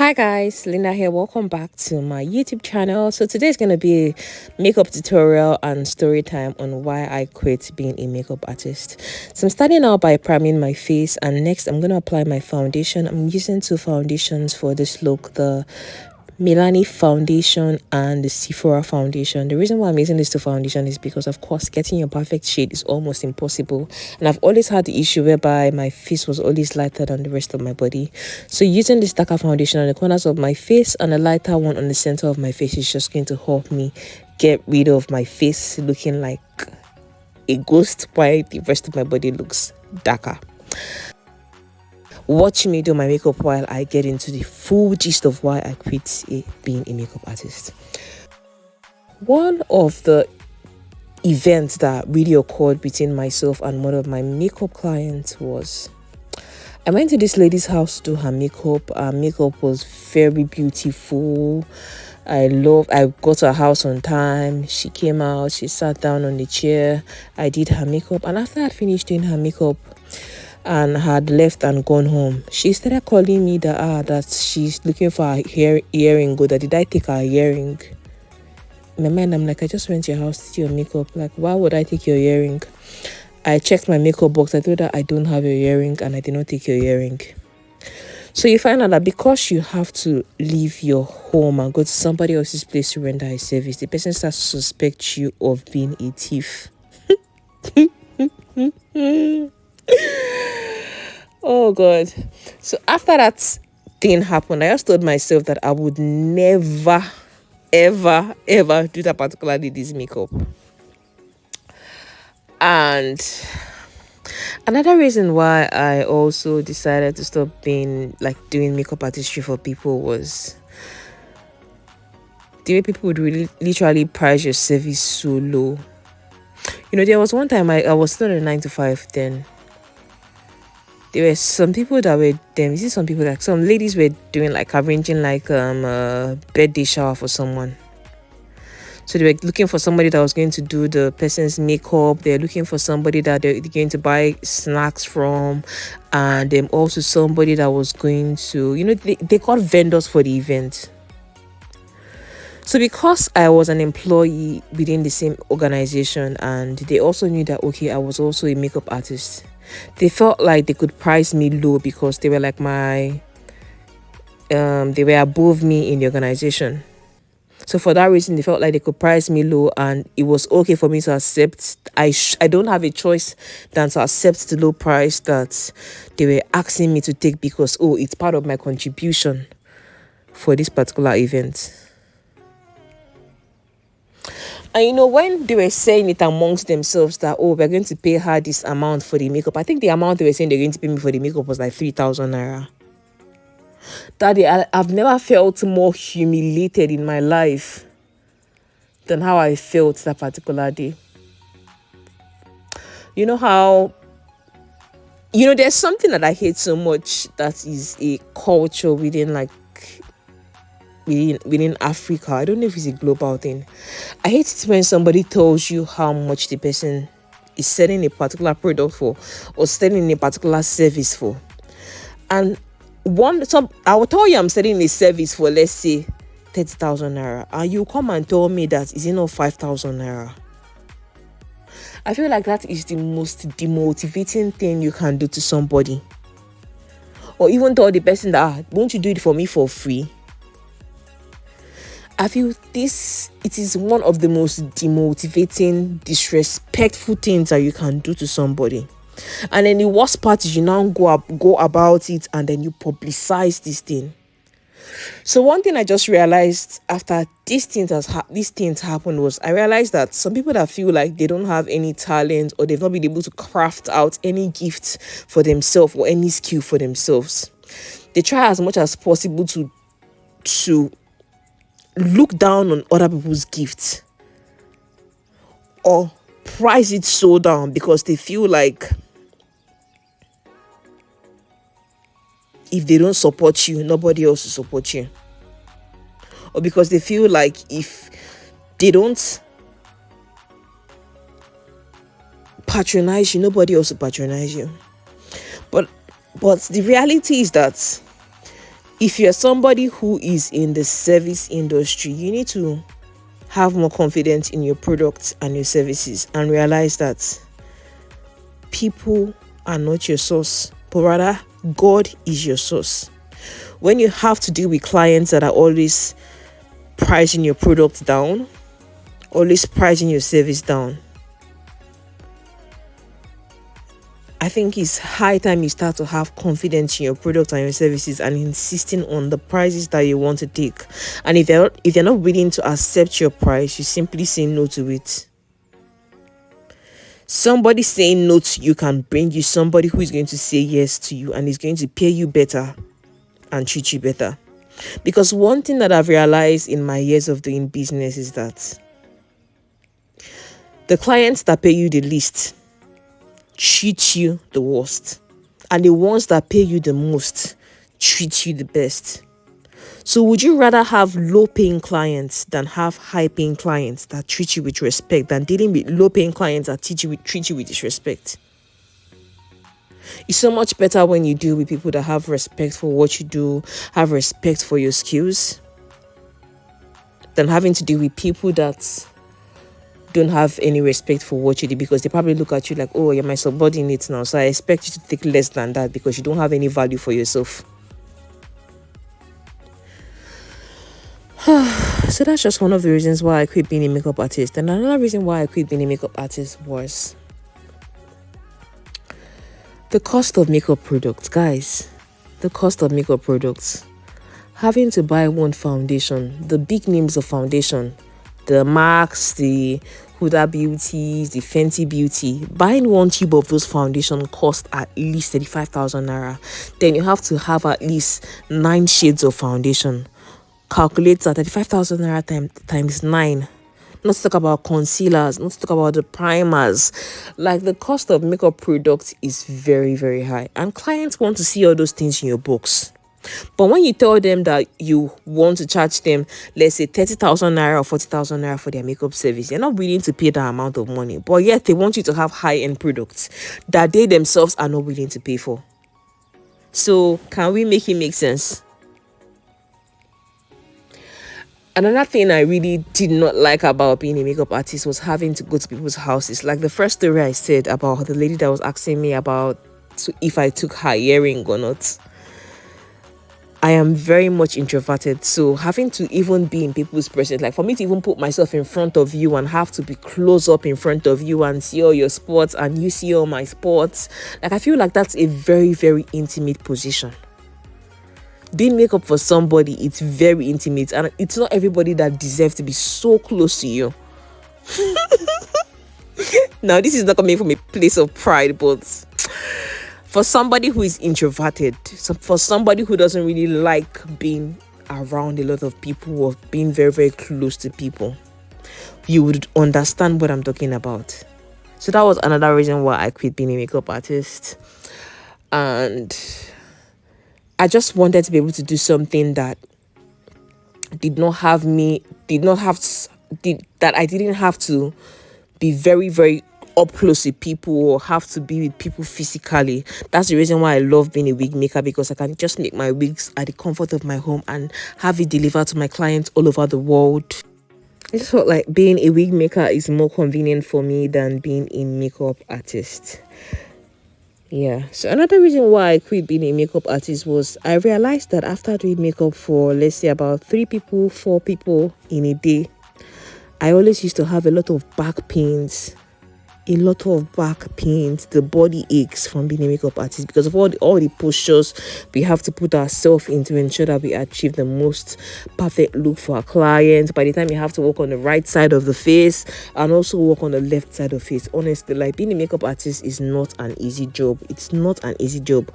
Hi guys, Linda here. Welcome back to my YouTube channel. So today is going to be a makeup tutorial and story time on why I quit being a makeup artist. So I'm starting out by priming my face, and next I'm going to apply my foundation. I'm using two foundations for this look, the Milani foundation and the Sephora foundation. The reason why I'm using these two foundations is because, of course, getting your perfect shade is almost impossible, and I've always had the issue whereby my face was always lighter than the rest of my body. So using this darker foundation on the corners of my face and a lighter one on the center of my face is just going to help me get rid of my face looking like a ghost while the rest of my body looks darker. Watch me do my makeup while I get into the full gist of why I quit being a makeup artist. One of the events that really occurred between myself and one of my makeup clients was I went to this lady's house to do her makeup. Her makeup was very beautiful. I got to her house on time. She came out, she sat down on the chair. I did her makeup, and after I finished doing her makeup and had left and gone home, she started calling me that she's looking for her earring. That did I take her earring? In my mind, I'm like, I just went to your house to do your makeup. Like, why would I take your earring? I checked my makeup box. I told her I don't have your earring, and I did not take your earring. So you find out that because you have to leave your home and go to somebody else's place to render a service, the person starts to suspect you of being a thief. Oh God. So after that thing happened, I just told myself that I would never ever do that particular lady's makeup. And another reason why I also decided to stop doing makeup artistry for people was the way people would really literally price your service so low. You know, there was one time I was still in a 9 to 5 then. There were some people that were some ladies were doing arranging a birthday shower for someone. So they were looking for somebody that was going to do the person's makeup. They're looking for somebody that they're going to buy snacks from, and then also somebody that was going to, they got vendors for the event. So because I was an employee within the same organization, and they also knew that, okay, I was also a makeup artist, they felt like they could price me low because they were like they were above me in the organization. So for that reason, they felt like they could price me low, and it was okay for me to accept. I don't have a choice than to accept the low price that they were asking me to take because, it's part of my contribution for this particular event. And when they were saying it amongst themselves that, we're going to pay her this amount for the makeup, I think the amount they were saying they're going to pay me for the makeup was like 3,000 naira. Daddy, I've never felt more humiliated in my life than how I felt that particular day. You know how, there's something that I hate so much that is a culture within Africa. I don't know if it's a global thing. I hate it when somebody tells you how much the person is selling a particular product for or selling a particular service for. And I will tell you I'm selling a service for, let's say, 30,000 naira, and you come and tell me that is not 5,000 naira. I feel like that is the most demotivating thing you can do to somebody. Or even tell the person that, won't you do it for me for free? I feel it is one of the most demotivating, disrespectful things that you can do to somebody. And then the worst part is you now go about it and then you publicize this thing. So one thing I just realized after these things happened was I realized that some people that feel like they don't have any talent or they've not been able to craft out any gift for themselves or any skill for themselves, they try as much as possible to look down on other people's gifts or price it so down because they feel like if they don't support you, nobody else will support you. Or because they feel like if they don't patronize you, nobody else will patronize you. But the reality is that If you're somebody who is in the service industry, you need to have more confidence in your products and your services and realize that people are not your source, but rather God is your source. When you have to deal with clients that are always pricing your product down, always pricing your service down, I think it's high time you start to have confidence in your product and your services and insisting on the prices that you want to take. And if they're not willing to accept your price, you simply say no to it. Somebody saying no to you can bring you somebody who is going to say yes to you and is going to pay you better and treat you better. Because one thing that I've realized in my years of doing business is that the clients that pay you the least treat you the worst, and the ones that pay you the most treat you the best. So would you rather have low paying clients than have high paying clients that treat you with respect, than dealing with low paying clients that treat you with disrespect? It's so much better when you deal with people that have respect for what you do, have respect for your skills, than having to deal with people that don't have any respect for what you do, because they probably look at you like, oh, you're my subordinate now, so I expect you to take less than that because you don't have any value for yourself. So that's just one of the reasons why I quit being a makeup artist. And another reason why I quit being a makeup artist was the cost of makeup products. Guys, the cost of makeup products. Having to buy one foundation, the big names of foundation, the MACs, the Huda Beauties, the Fenty Beauty, buying one tube of those foundation cost at least 35,000 naira. Then you have to have at least 9 shades of foundation. Calculate that 35,000 naira times 9. Not to talk about concealers, not to talk about the primers. Like, the cost of makeup products is very, very high. And clients want to see all those things in your box. But when you tell them that you want to charge them, let's say 30,000 naira or 40,000 naira for their makeup service, they're not willing to pay that amount of money. But yet they want you to have high-end products that they themselves are not willing to pay for. So can we make it make sense? Another thing I really did not like about being a makeup artist was having to go to people's houses. Like the first story I said about the lady that was asking me about if I took her earring or not. I am very much introverted, so having to even be in people's presence, like for me to even put myself in front of you and have to be close up in front of you and see all your spots and you see all my spots, like I feel like that's a very, very intimate position. Doing makeup for somebody, it's very intimate, and it's not everybody that deserves to be so close to you. Now, this is not coming from a place of pride, but for somebody who is introverted, for somebody who doesn't really like being around a lot of people or being very, very close to people, you would understand what I'm talking about. So that was another reason why I quit being a makeup artist. And I just wanted to be able to do something that I didn't have to be very, very up close with people or have to be with people physically. That's the reason why I love being a wig maker, because I can just make my wigs at the comfort of my home and have it delivered to my clients all over the world. I just felt like being a wig maker is more convenient for me than being a makeup artist. Yeah, so another reason why I quit being a makeup artist was I realized that after doing makeup for, let's say, about 3 people, 4 people in a day, I always used to have a lot of back pains. The body aches from being a makeup artist because of all the postures we have to put ourselves in to ensure that we achieve the most perfect look for our clients. By the time you have to work on the right side of the face and also work on the left side of the face, honestly, like being a makeup artist is not an easy job. It's not an easy job.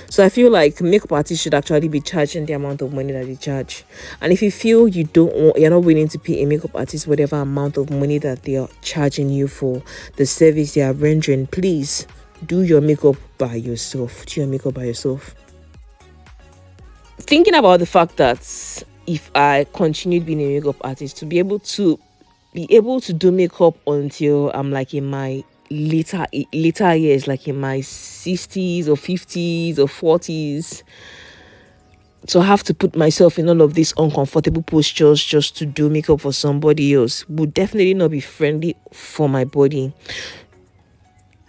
So I feel like makeup artists should actually be charging the amount of money that they charge. And if you feel you're not willing to pay a makeup artist whatever amount of money that they are charging you for the service they are rendering, please do your makeup by yourself. Thinking about the fact that if I continued being a makeup artist, to be able to do makeup until I'm like in my later years, like in my 60s or 50s or 40s, So I have to put myself in all of these uncomfortable postures just to do makeup for somebody else would definitely not be friendly for my body.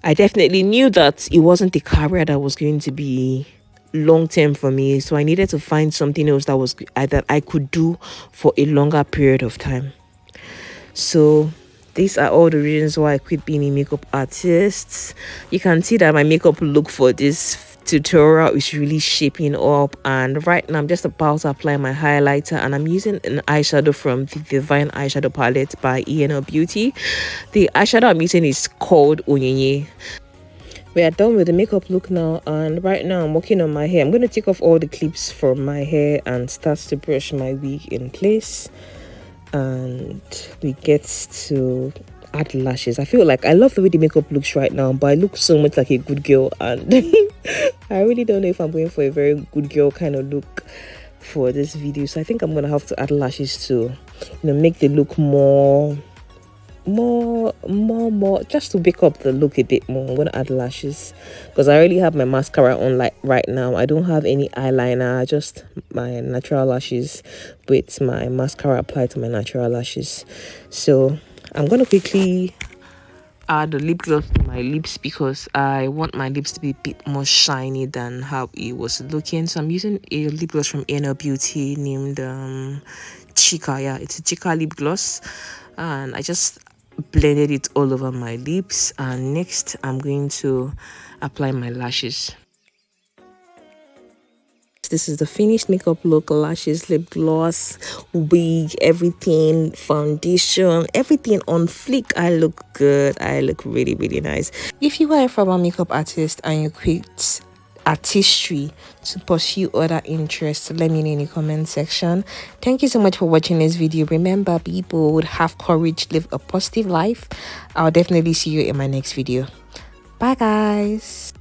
I definitely knew that it wasn't a career that was going to be long term for me, so I needed to find something else that I could do for a longer period of time. So these are all the reasons why I quit being a makeup artist. You can see that my makeup look for this tutorial is really shaping up, and right now I'm just about to apply my highlighter, and I'm using an eyeshadow from the Divine Eyeshadow Palette by ENL Beauty. The eyeshadow I'm using is called Onyenye. We are done with the makeup look now, and right now I'm working on my hair. I'm going to take off all the clips from my hair and start to brush my wig in place, and we get to add lashes. I feel like I love the way the makeup looks right now, but I look so much like a good girl, and I really don't know if I'm going for a very good girl kind of look for this video. So I think I'm gonna have to add lashes to, make the look more just to pick up the look a bit more. I'm gonna add lashes because I already have my mascara on. Like right now I don't have any eyeliner, just my natural lashes with my mascara applied to my natural lashes. So I'm gonna quickly add the lip gloss to my lips because I want my lips to be a bit more shiny than how it was looking. So I'm using a lip gloss from ENL Beauty named Chika. Yeah, it's a Chika lip gloss, and I just blended it all over my lips. And next I'm going to apply my lashes. This is the finished makeup look: lashes, lip gloss, wig, everything, foundation, everything on fleek. I look good. I look really, really nice. If you are a former makeup artist and you quit artistry to pursue other interests, let me know in the comment section. Thank you so much for watching this video. Remember, people would have courage, live a positive life. I'll definitely see you in my next video. Bye guys.